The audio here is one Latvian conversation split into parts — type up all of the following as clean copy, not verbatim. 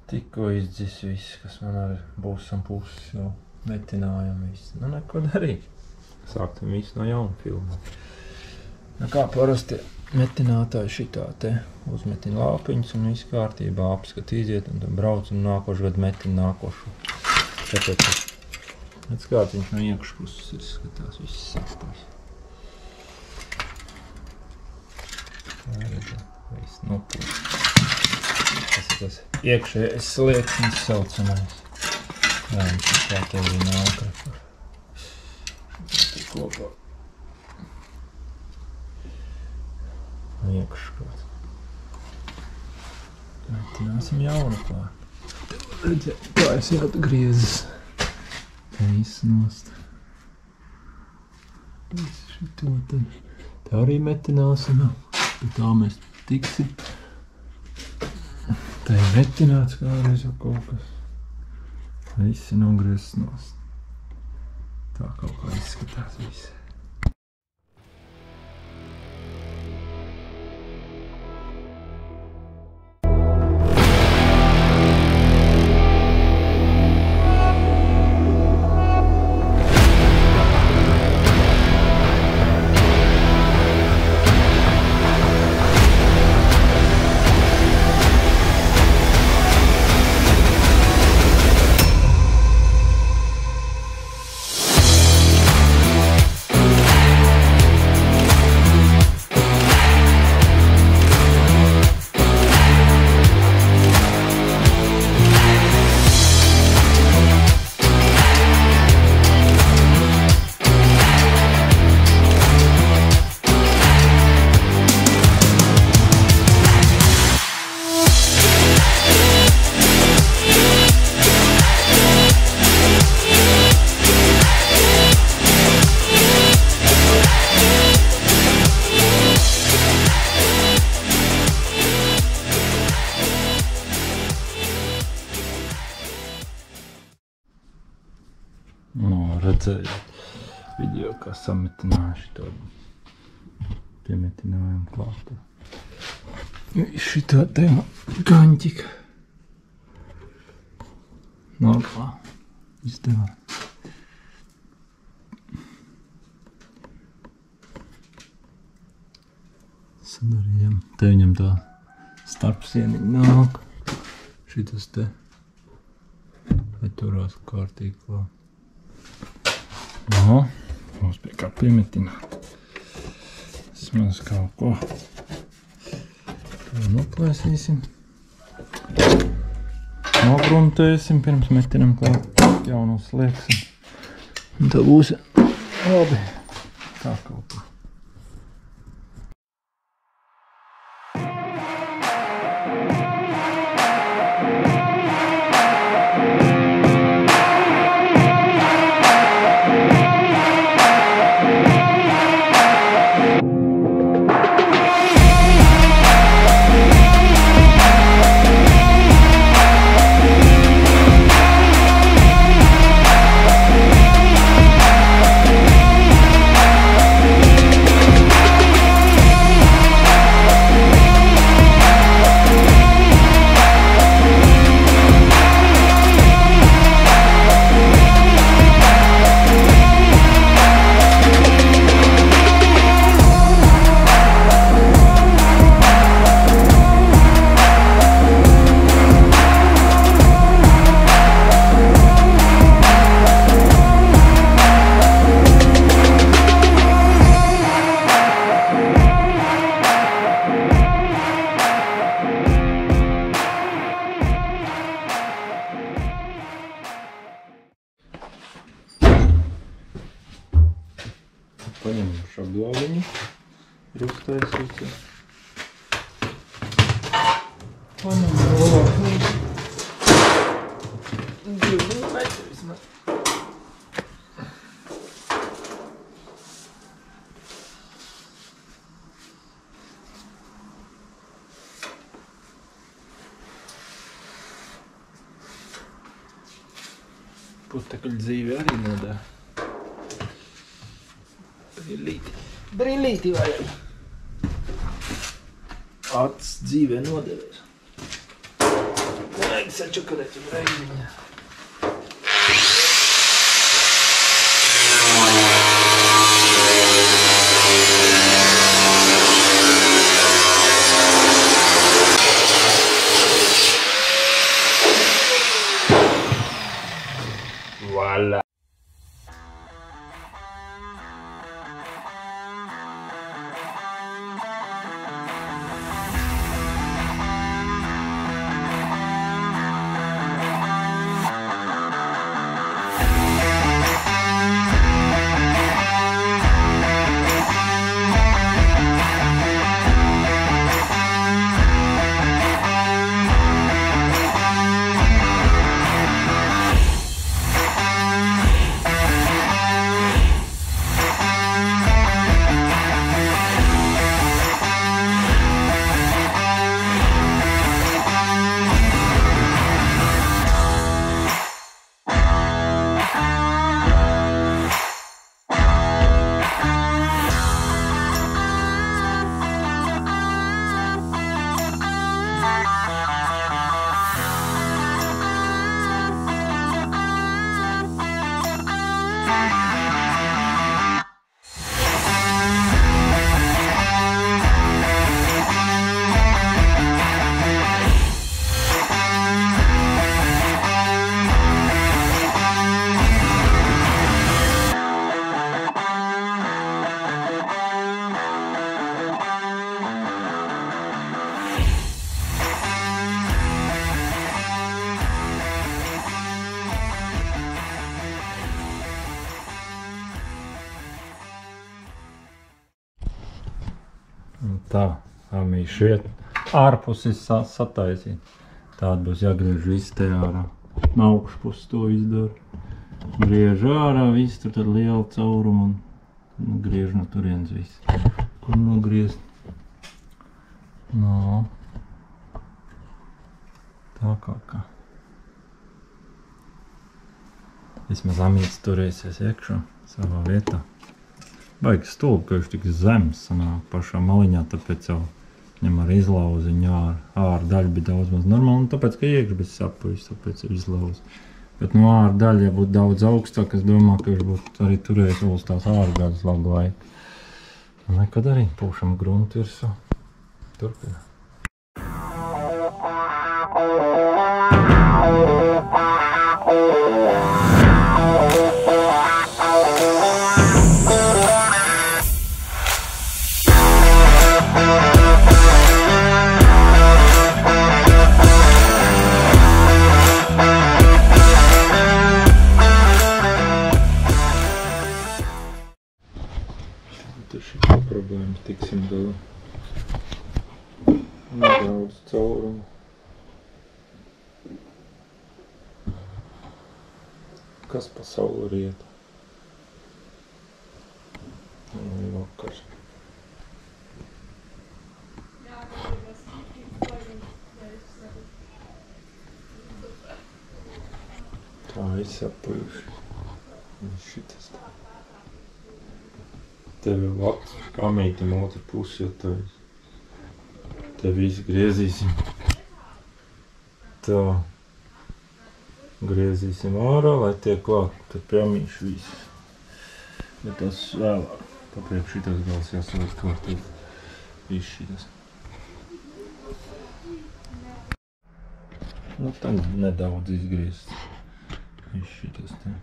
Tikko izdzis viss, kas man ar būsam puses jau metinājām viss. Nu, neko darīt. Sāktam visu no jauna filmu. Nu, kā parasti metinātāji šitā te uzmetina lāpiņus un viss kārtībā apskatīsiet un tad brauc un nākošu gadu metina nākošu. Tāpēc atskārtiņš no iekšpuses ir skatās viss sapās. Tā redz, viss nopūst. Tas ir tas iekšējais slieksnis saucamais. Jā, viņš ir tā tev ir nākra. Šitā kopā. Iekškot. Metināsim jaunu klāt. Redziet, kā es atgriezis. Tā viss nost. Visu šito tad. Tā arī metināsim. Pie tā mēs tiksim. Tā ir metināts kādreiz jau kaut kas. Viss ir nogriezis nost. Tā kaut kā izskatās viss. Redzējāt video, kā sametināju šito piemetinājumu klātu. Šitā te gaņķika. Nāklā. Izdevā. Sadarījām. Te viņam tā starpsieniņa nāk. Šitas te turās kārtīgi klāt. No, mums pie kā piemetināt. Vismaz kaut ko. To noplēsīsim. Nogruntēsim, pirms metinam klāt jauno slieksim. Un tā būs labi. Tā kaut ko. Paņemam šablāviņu, ir uztaisīts. Paņemam rolāku. 2 metri vismaz. Putekļu dzīve arī nedara. Brillīti vajag. Acis dzīvē nodevies. Vajag Thanks, a chocolate reiziņā. Voilà. Tā, amīši iet ārpusis sataisīt. Tāda būs jāgriež viss te ārā. Augšpus to izdara. Griež ārā, viss tur tad liela cauruma un griež no turienes viss. Kur nogriezt? No. Tā kā. Vismaz amīts turēsies iekšā savā vietā. Baigi stulbi, ka viņš tik zems sanāk pašā maliņā, tāpēc jau ņem ar izlauziņu āra daļa bija daudz maz normāli, un tāpēc, ka iekš bija sapuļs, tāpēc ir izlauzi. Bet no āra daļa, ja būtu daudz augstāk, es domāju, ka viņš būtu arī turējis vēl uz tās āra daļas labu laiku. Un nekad arī pūšam gruntu virsū. Turpinām. Problēmas tiksim galā. Daudz caurumu. Kas pa saulu riet? Vakar. Tā izsapujuši. Šitas tā. Tev ir vats, kamītim otru pusi jotais. Te visu griezīsim. Tā. Griezīsim ārā, lai tiek klāt. Tad piemīšu visu. Bet tas vēlāk. Papriek šitas gals jāsaliek kārtīgi. Viss šitas. Nu, tad nedaudz izgriezt. Viss šitas te.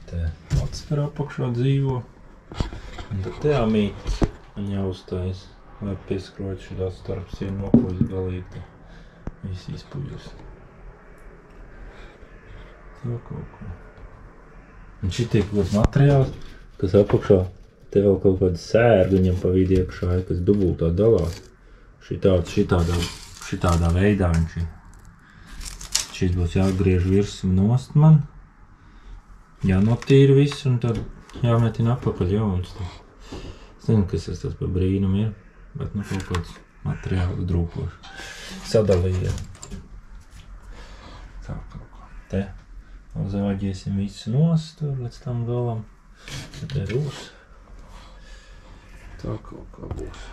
Te atskar apakšā dzīvo. Un tad te amītis un jāuztais. Lai pieskrot šitā starp sienu nokojas galīgi. Viss izpuļus. Tā kaut ko. Un šitie kaut materiāls, kas apakšā, te vēl kaut kāda sērga viņam pa vidu iekšā, kas dubultā dalās. Šitādā veidā viņš ir. Šis būs jāgriež virsmu nost man. Jānotīra viss un tad jāmetina apakaļ jauns. Zinu, kas tas par brīnumu ir, bet nu kaut kāds materiāls drūkoši. Sadalīja. Tā kaut ko. Te uzāģiesim visu nost tur līdz tam galam. Tad te būs. Tā kaut kā būs.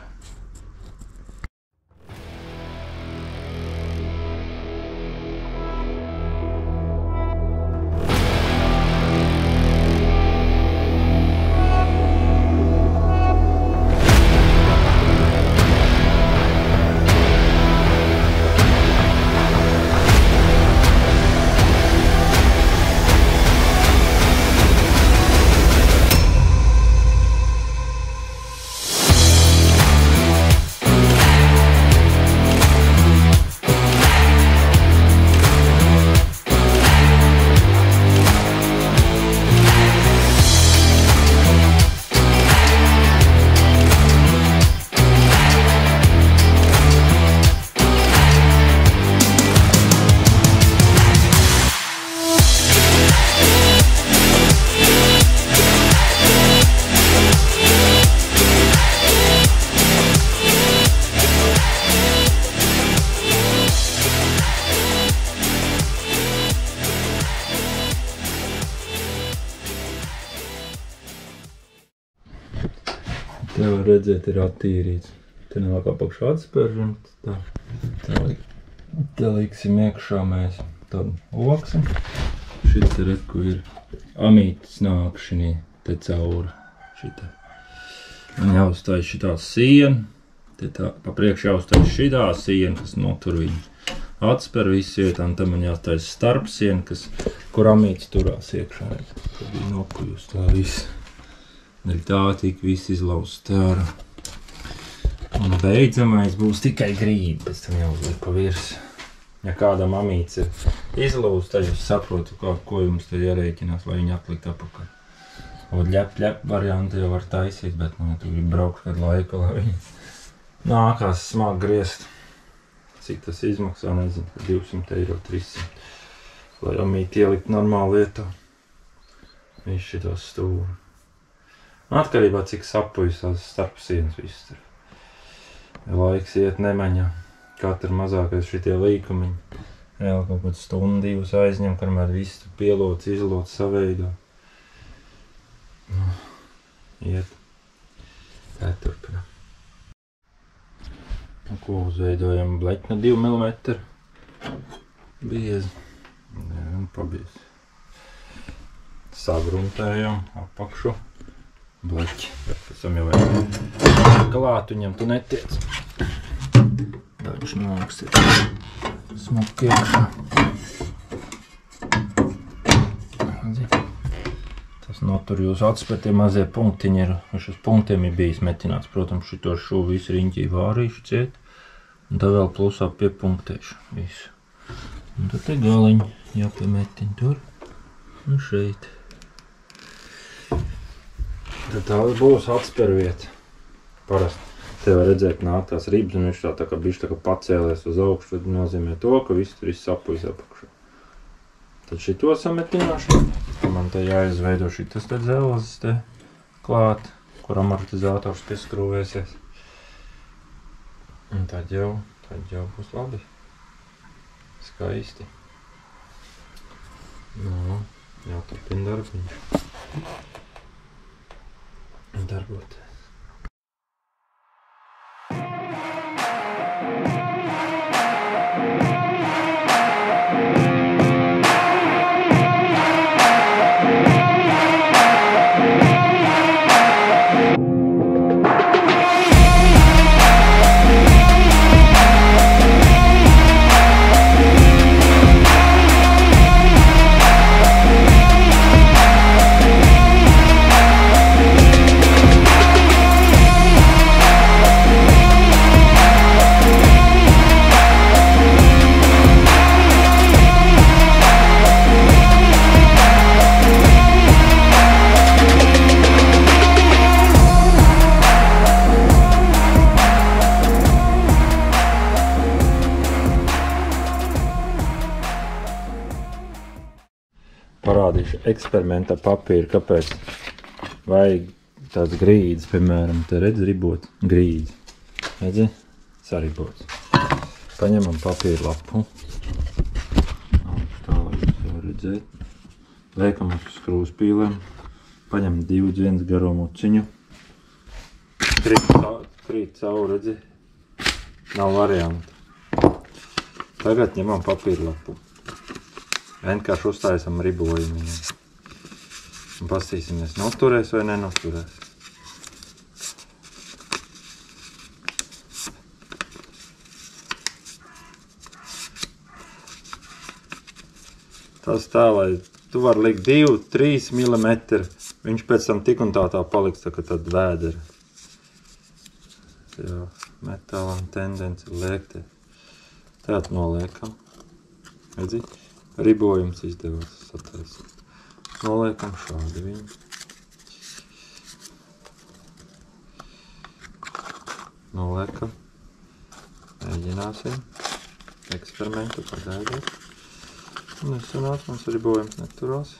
Te var redzēt, ir attīrīts. Te nāk apakšā atspēržam. Te liksim iekšā mēs tādu loksim. Šit te redz, ko ir amītis nāk šinī te cauri. Šitā. Man jāuztais šitā siena. Te tā pa priekš jāuztais šitā siena, kas notur viņu. Atsper visu vietā, un tam man jāuztais starp siena, kur amītis turās iekšā. Tad bija nokļūst tā viss. Tā tika viss izlaust ārā. Un beidzamais būs tikai grīdi, pēc tam jāuzliek pa virsu. Ja kādam amīts ir izlūst, tad jūs saprotu, ko jums te jārēķinās, lai viņi atlikt apakaļ. Un ļep varianti jau var taisīt, bet man tu grib braukt kādu laiku, lai viņi nākās smāk griezt. Cik tas izmaksā, nezinu, 200 eiro, 300. Lai amīti ielikt normāli lietā. Viss šitos stūri. Atkarībā, cik sapujusās starp sienas viss tur. Ja laiks iet nemaņā. Katra mazākais šitie līkumiņi. Reāli kaut kāds stundu, divas aizņem, kamēr viss tur pielots, izlots, saveido. Iet. Tā turpina. Un ko uzveidojam? Bleķna 2 mm. Biezi. Un pabiezi. Sagruntējam apakšu. Bleķi. Pēc tam jau vajag klāt viņam tu netiec. Viņš nāks ir smuki iekšā. Tas notur jūs atspēr, tie mazie punktiņi ir, viņš uz punktiem ir bijis metināts. Protams, šito šo visu riņķī vārīšu ciet. Un tad vēl plusā piepunktēšu visu. Un tad te galiņi jāpiemetina tur un šeit. Tad tā būs atspēr vieta. Parasti. Te var redzēt, nāk tās ribas, un viņš tā kā bišķi tā kā pacēlies uz augšu, tad nozīmē to, ka viss tur sapujis apakšā. Tad šito sametināšu. Man te jāizveido šitas te dzelzes te klāt, kur amortizators pieskrūvēsies. Un tad jau būs labi. Skaisti. Nu, jāturpina darbiņš. Darboties. Parādīšu eksperimenta papīru, kāpēc vajag tāds grīdis, piemēram, te redz ribot grīdi. Redzi? Saribots. Paņemam papīru lapu. Tā, lai jūs var redzēt. Liekam uz skrūspīlēm. Paņem 2 dzienas garo muciņu. Krīt cauri, redzi? Nav variantu. Tagad ņemam papīru lapu. Vienkārši uztaisam ribojumu. Un pastīsimies, noturēs vai nenoturēs. Tas tā, lai tu vari likt 2-3 mm. Viņš pēc tam tik un tā paliks tā, ka tad vēdera. Jā, metālam tendence liekt. Tātad noliekam. Redzi? Ribojums izdevās sataisīt. Noliekam šādi viņu. Noliekam. Mēģināsim. Eksperimentu pagaidiet. Nesanāc, mums ribojums neturās.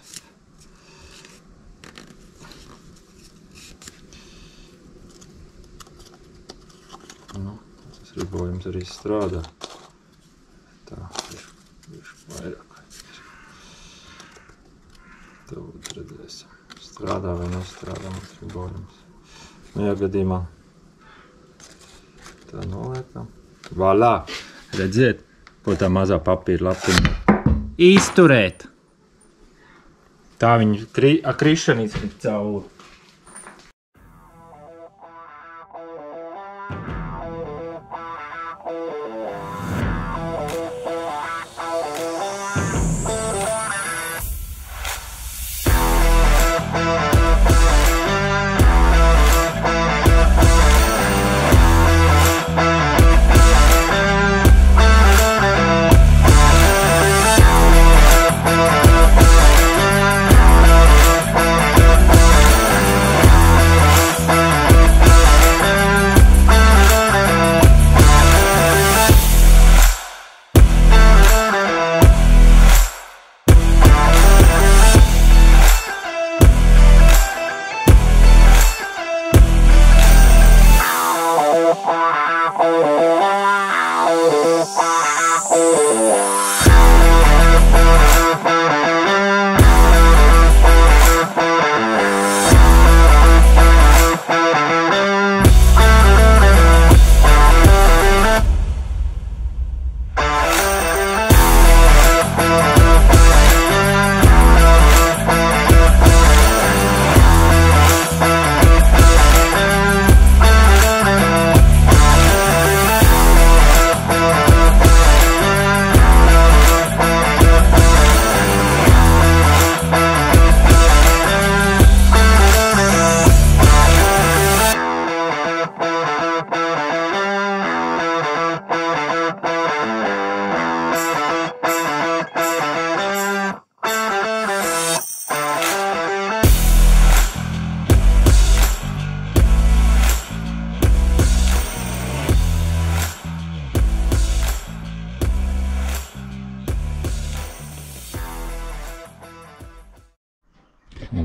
Nu, tas ribojums arī strādā. Tā, viņš vairāk. Tad redzēsim, strādā vai nestrādā mums ribojums. Tajā gadījumā. Tā noliekam. Valā! Redziet, ko tā mazā papīra lapiņa. Izturēt! Tā viņa krišana izkrīt cauri.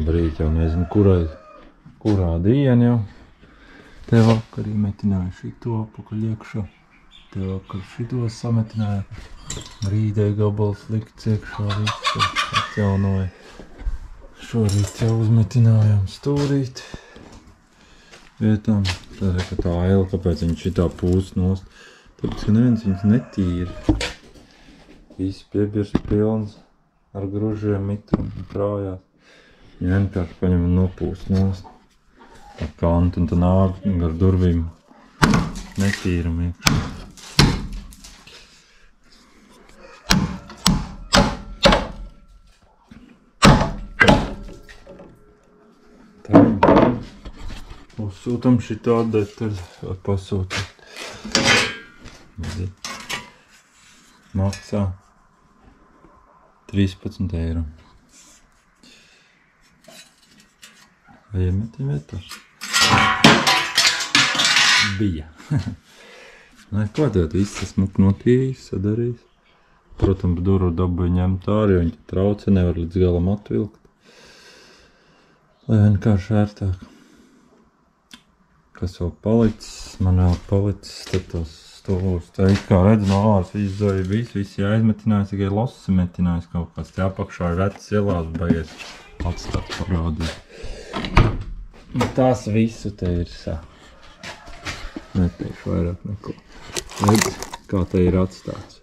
Brīt jau nezinu, kurā diena jau. Te vakarī metināju šito apakaļ iekšā. Te vakar šito sametināju. Rītē gabals likts iekšā, visu atjaunoju. Šorīt jau uzmetinājām stūrīt vietām. Tad, ka tā aila, kāpēc viņa šitā pūst nost. Tāpēc, ka neviens viņas netīra. Viss piebirs pilns ar gružiem, mitrum un krājās. Viņa vienkārši paņem un nopūst nost ar kantu un tā nāk gar durvīm netīram iekšā. Tā. Uzsūtam šitā detaļu, var pasūtīt. Maksā 13 eiro. Vai iemetim vietā? Bija. Ko tev viss smuk notīrījis, sadarījis? Protams, duru dabūju ņemt ārā, jo viņi traucē, nevar līdz galam atvilkt. Lai vienkārši ērtāk. Kas vēl palicis? Man vēl palicis, tad tos stūrus. Tā it kā redz no āras, viss jāizmetinājis, tikai losi metinājis kaut kāds. Te apakšā ir vecs ielās, baies atstāt parādīt. Tās visu te ir sā. Neteikšu vairāk neko. Redz, kā te ir atstāts.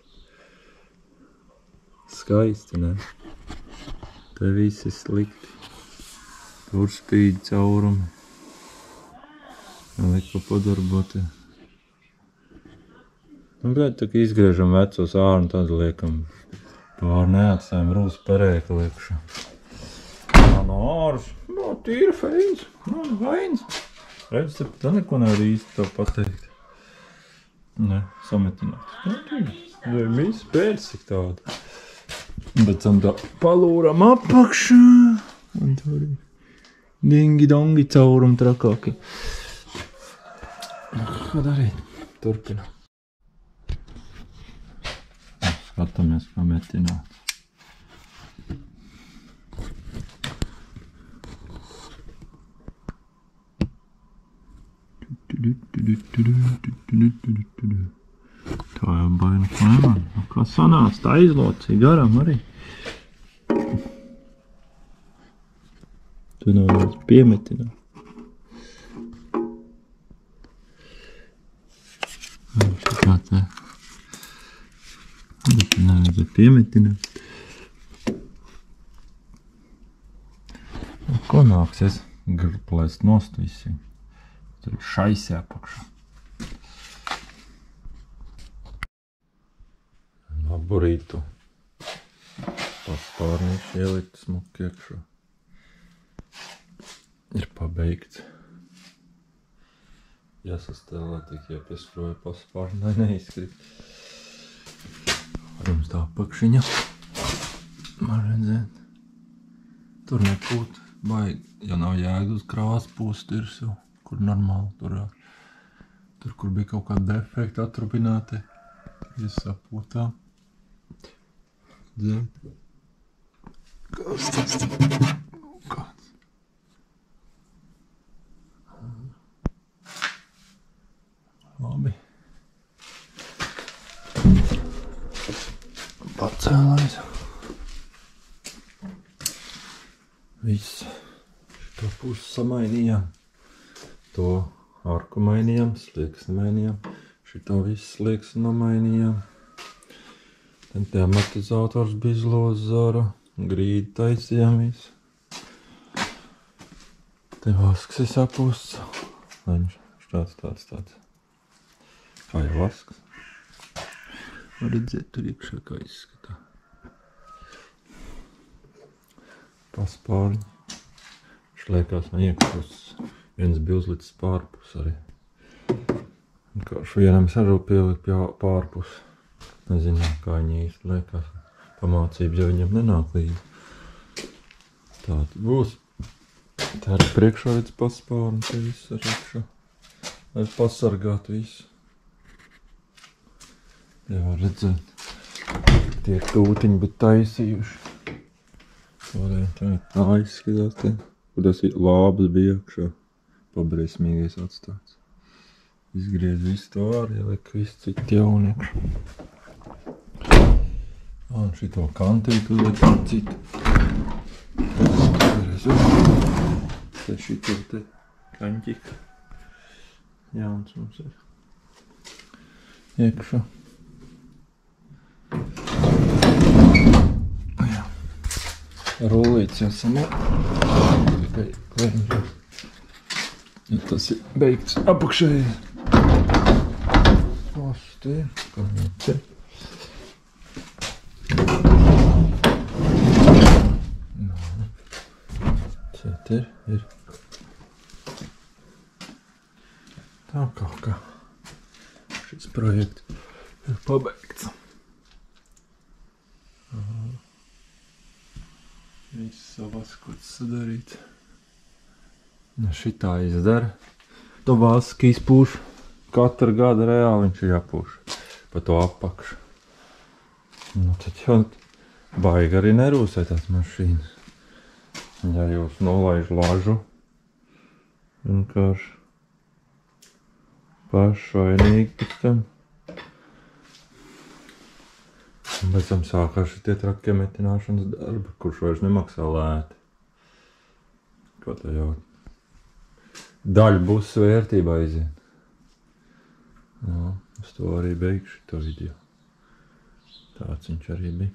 Skaisti, ne? Te viss ir slikti. Tur spīd caurumi. Vēl ko padarbot. Bet tā kā izgriežam vecos ārā un tad liekam pār neatstājam rūs perēka liekšā. No āras. Tīra feins, vains. Redz, tā neko nevar īsti tev pateikt. Ne, sametināt. Tīra. Viss pērsik tāda. Bet tam tā palūram apakšā. Un tā arī dingi-dongi caurumi trakāki. Ko darīt? Turpinām. Skatāmies, kā metināt. Tā jau baina ko nevar. Kā sanāca, tā izlocīja garam arī. Tu nav daudz piemetināt. Tā te. Nevajadzētu piemetināt. Ko nāksies? Gribu plēst nost visiem. Tur ir šaisi apakšā. Labu rītu. Paspārnīši ielikt smuki iekšā. Ir pabeigts. Jāsastelē tikai pieskroja paspārni, lai neizkrīt. Jums tā apakšiņa. Man redzēt. Tur nepūt. Baigi, ja nav jēga uz krāsu pūst virsū, kur normāli turēt. Tur, kur bija kaut kāda defekta atrubināti, viss sapūtā. Dzēt. Kāds tas tā? Kāds? Labi. Pacēlais. Viss. Šito pusi samainījām. To arku mainījām, slieksni mainījām. Šito visu slieksni nomainījām. Ten te amortizators bija izlozes ārā. Grīdi taisījām visu. Te vasks ir sapūsts. Viņš tāds. Kā jau vasks. Var redzēt tur iekšā, kā izskatā. Paspārņi. Šliekās no iekšpuses. Viens bija uzlicis pārpus arī. Vienkārši vienam sažu pielikt pārpus. Nezinu, kā viņi īsti liekās. Pamācības jau viņam nenāk līdzi. Tātad būs. Tā ir priekšāvids paspārni, te viss ar iekšā. Lai pasargāt visu. Jā, redzēt. Tie tūtiņi bija taisījuši. Tā izskatās te, kur tas lābas bija iekšā, pabriesmīgais atstāts. Izgriez visu to ārā, ieliek visu citu jaunu iekšā. Un šito kantītu uzliek citu. Te šito te kaņķika. Jauns mums ir iekšā. Rullīts jau samā. Ja tas ir beigts apakšēji. Posti. Kā jau te. Te ir. Tā kaut kā. Šis projekts ir pabeigts. Viss savas, ko tas sadarīt. Šitā izdara. To vaski izpūš. Katru gadu reāli viņš ir jāpūš. Pa to apakšu. Nu, tad jau baigi arī nerūsē tās mašīnas. Ja jūs nolaiž lažu, vienkārši pašvainīgi pēc tam. Un pēc tam sākās šitie trakie metināšanas darbi, kurš vairs nemaksā lēti. Ko tā jau? Daļa būs vērtība aiziet. Jā, es to arī beigšu, to video. Tāds viņš arī bija.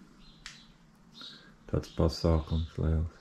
Tāds pasākums liels.